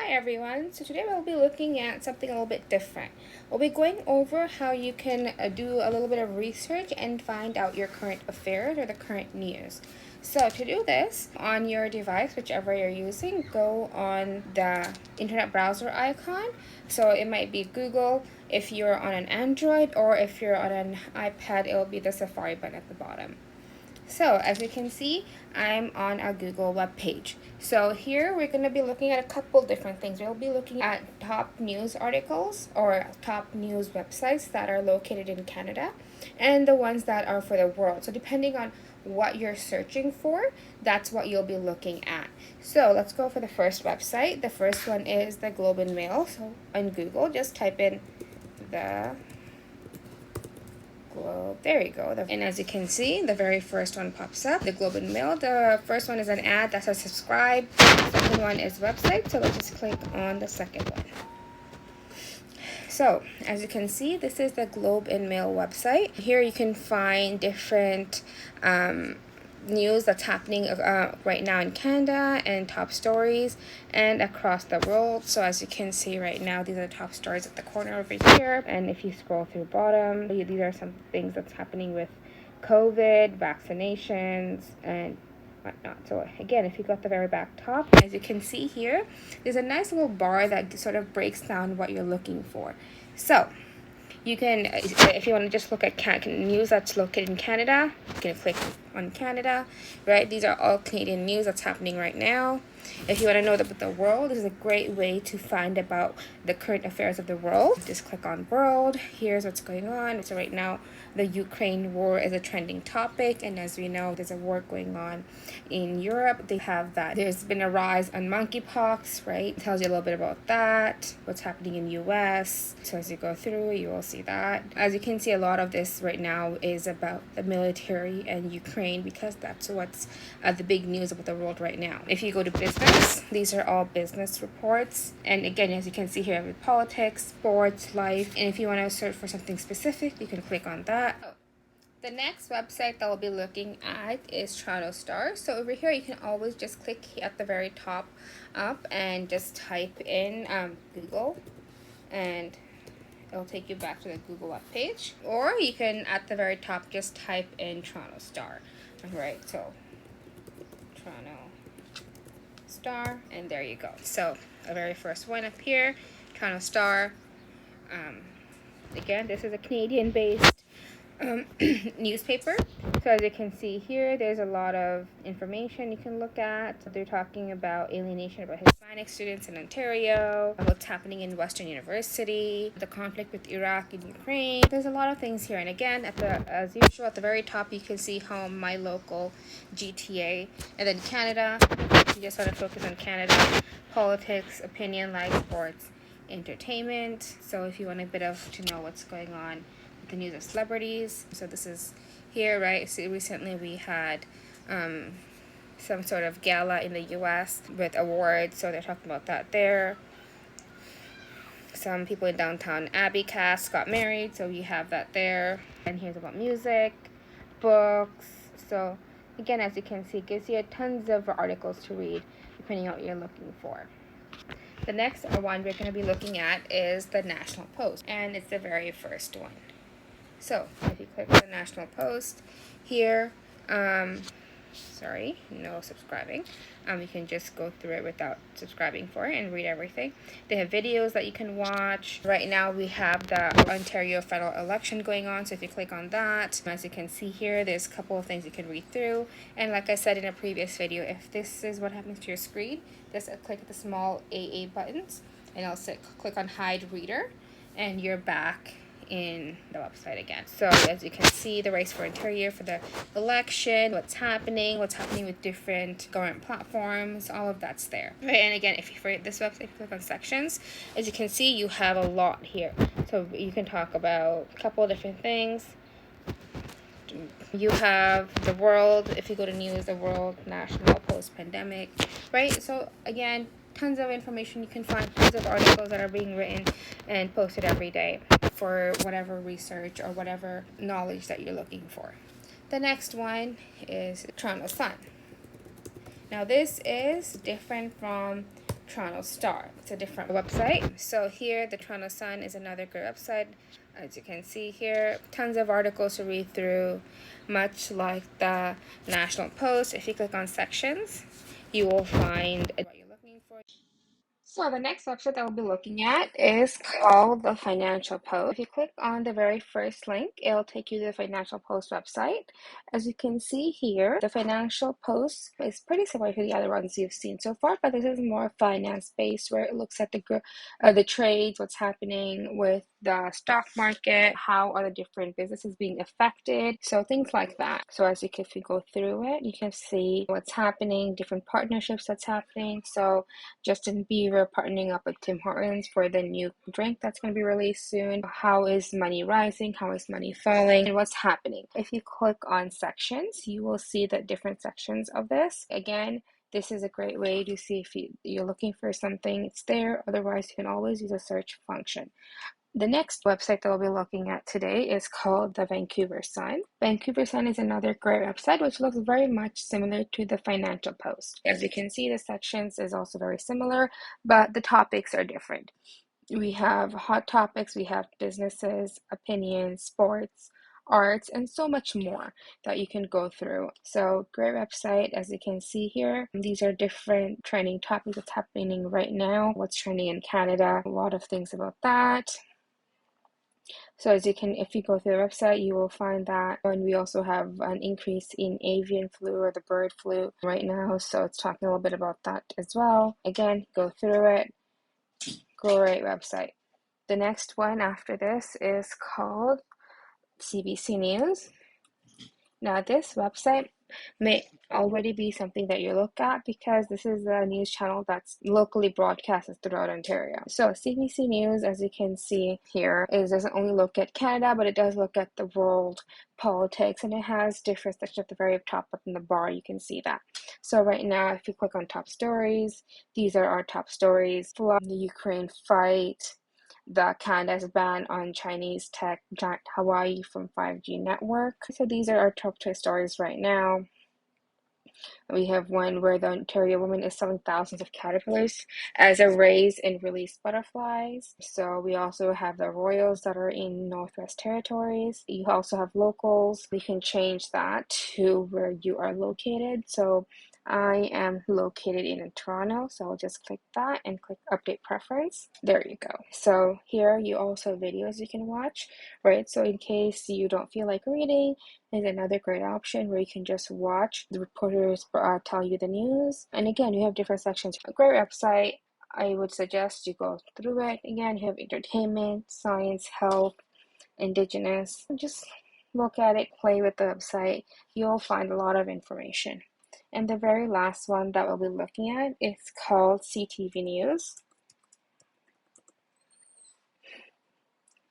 Hi everyone, so today we'll be looking at something a little bit different. We'll be going over how you can do a little bit of research and find out your current affairs or the current news. So to do this, on your device, whichever you're using, go on the internet browser icon. So it might be Google if you're on an Android, or if you're on an iPad, it will be the Safari button at the bottom. So as you can see, I'm on a Google web page. So here we're going to be looking at a couple different things. We'll be looking at top news articles or top news websites that are located in Canada and the ones that are for the world. So depending on what you're searching for, that's what you'll be looking at. So let's go for the first website. The first one is the Globe and Mail. So on Google, just type in the Globe. There you go. And as you can see, the very first one pops up, the Globe and Mail. The first one is an ad that says subscribe. The second one is website. So let's just click on the second one. So as you can see, this is the Globe and Mail website. Here you can find different news that's happening right now in Canada and top stories and across the world. So as you can see right now, these are the top stories at the corner over here, and if you scroll through bottom, these are some things that's happening with COVID, vaccinations, and whatnot. So again, if you go at the very back top, as you can see here, there's a nice little bar that sort of breaks down what you're looking for. So you can, if you want to just look at news that's located in Canada, you can click on Canada, right? These are all Canadian news that's happening right now. If you want to know about the world, this is a great way to find about the current affairs of the world. Just click on world. Here's what's going on. So right now, the Ukraine war is a trending topic, and as we know, there's a war going on in Europe. They have that. There's been a rise on monkeypox, right? It tells you a little bit about that, what's happening in US. So as you go through, you will see that. As you can see, a lot of this right now is about the military and Ukraine, because that's what's the big news about the world right now. If you go to business, these are all business reports. And again, as you can see here, with politics, sports, life, and if you want to search for something specific, you can click on that. The next website that we'll be looking at is Toronto Star. So over here, you can always just click at the very top up and just type in Google, and it'll take you back to the Google web page. Or you can, at the very top, just type in Toronto Star. Alright, so Toronto Star, and there you go. So the very first one up here, Toronto Star. Again, this is a Canadian-based newspaper. So as you can see here, there's a lot of information you can look at. They're talking about alienation about Hispanic students in Ontario, what's happening in Western University, the conflict with Iraq and Ukraine. There's a lot of things here. And again, as usual, at the very top, you can see home, my local, GTA, and then Canada. You just want to focus on Canada, politics, opinion, life, sports, entertainment. So if you want a bit of to know what's going on, the news of celebrities. So this is here, right? So recently we had some sort of gala in the US with awards, so they're talking about that there. Some people in downtown Abbey cast got married, so we have that there. And here's about music, books. So again, as you can see, it gives you tons of articles to read depending on what you're looking for. The next one we're going to be looking at is the National Post, and it's the very first one. So if you click on the National Post here, sorry, no subscribing. You can just go through it without subscribing for it and read everything. They have videos that you can watch. Right now we have the Ontario federal election going on, so if you click on that, as you can see here, there's a couple of things you can read through. And like I said in a previous video, if this is what happens to your screen, just click the small AA buttons, and I'll click on hide reader, and you're back in the website again. So as you can see, the race for Ontario for the election, what's happening with different government platforms, all of that's there. Right, and again, if you for this website, if you click on sections, as you can see, you have a lot here. So you can talk about a couple of different things. You have the world, if you go to news, the world, national, post-pandemic, right? So again, tons of information you can find, tons of articles that are being written and posted every day for whatever research or whatever knowledge that you're looking for. The next one is Toronto Sun. Now this is different from Toronto Star. It's a different website. So here, the Toronto Sun is another great website. As you can see here, tons of articles to read through, much like the National Post. If you click on sections, you will find what you're looking for. So the next website that we'll be looking at is called the Financial Post. If you click on the very first link, it'll take you to the Financial Post website. As you can see here, the Financial Post is pretty similar to the other ones you've seen so far, but this is more finance-based, where it looks at the trades, what's happening with the stock market, how are the different businesses being affected, so things like that. So as if you go through it, you can see what's happening, different partnerships that's happening. So Justin Bieber partnering up with Tim Hortons for the new drink that's going to be released soon. How is money rising? How is money falling? And what's happening? If you click on sections, you will see the different sections of this. Again, this is a great way to see if you're looking for something, it's there. Otherwise, you can always use a search function. The next website that we'll be looking at today is called the Vancouver Sun. Vancouver Sun is another great website which looks very much similar to the Financial Post. As you can see, the sections is also very similar, but the topics are different. We have hot topics, we have businesses, opinions, sports, arts, and so much more that you can go through. So great website. As you can see here, these are different trending topics that's happening right now, what's trending in Canada, a lot of things about that. So if you go to the website, you will find that. And we also have an increase in avian flu or the bird flu right now. So it's talking a little bit about that as well. Again, go through it. Great website. The next one after this is called CBC News. Now, this website may already be something that you look at because this is a news channel that's locally broadcasted throughout Ontario. So CBC News, as you can see here, doesn't only look at Canada, but it does look at the world politics, and it has different sections at the very top up in the bar. You can see that. So right now, if you click on top stories, these are our top stories. The Ukraine fight, the Canada's ban on Chinese tech jacked Hawaii from 5G network. So these are our top two stories right now. We have one where the Ontario woman is selling thousands of caterpillars as a raise in released butterflies. So we also have the Royals that are in Northwest Territories. You also have locals. You can change that to where you are located. So I am located in Toronto, so I'll just click that and click update preference. There you go. So here you also have videos you can watch, right? So in case you don't feel like reading, is another great option where you can just watch the reporters tell you the news. And again, you have different sections. A great website. I would suggest you go through it. Again, you have entertainment, science, health, indigenous. Just look at it, play with the website. You'll find a lot of information. And the very last one that we'll be looking at is called CTV News.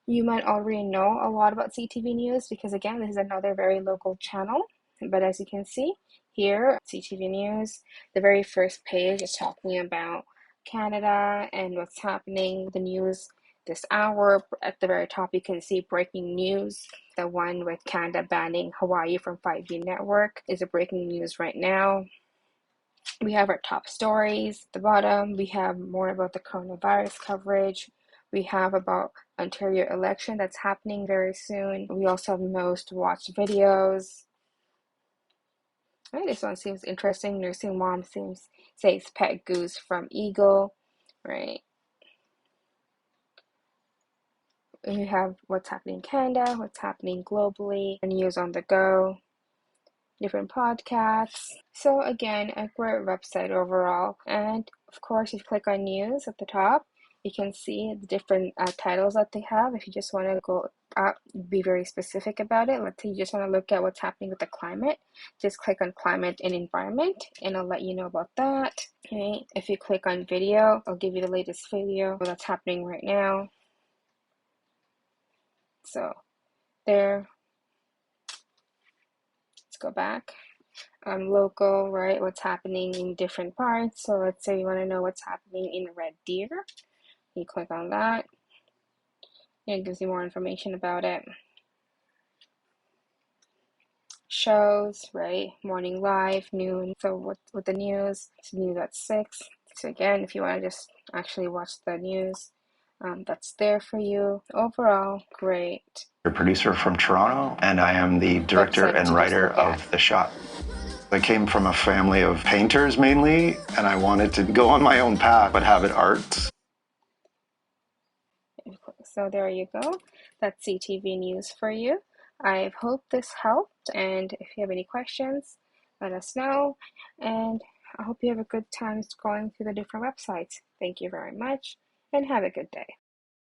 You might already know a lot about CTV News because, again, this is another very local channel. But as you can see here, CTV News, the very first page is talking about Canada and what's happening, the news this hour. At the very top, you can see breaking news. The one with Canada banning Hawaii from 5G network is a breaking news right now. We have our top stories. At the bottom, we have more about the coronavirus coverage. We have about Ontario election that's happening very soon. We also have most watched videos. Right, this one seems interesting. Nursing mom says pet goose from Eagle. Right. We have what's happening in Canada, what's happening globally, news on the go, different podcasts. So again, a great website overall. And of course, if you click on news at the top, you can see the different titles that they have. If you just want to go be very specific about it, let's say you just want to look at what's happening with the climate, just click on climate and environment, and I'll let you know about that. Okay, if you click on video, I'll give you the latest video that's happening right now. So there, let's go back. Local, right? What's happening in different parts. So let's say you want to know what's happening in Red Deer. You click on that. It gives you more information about it. Shows, right? Morning live, noon. So with the news, it's news at 6. So again, if you want to just actually watch the news, that's there for you. Overall, great. A producer from Toronto, and I am the director Website and to just writer look at. of The Shot. I came from a family of painters mainly, and I wanted to go on my own path, but have it art. So there you go. That's CTV News for you. I hope this helped, and if you have any questions, let us know. And I hope you have a good time scrolling through the different websites. Thank you very much, and have a good day.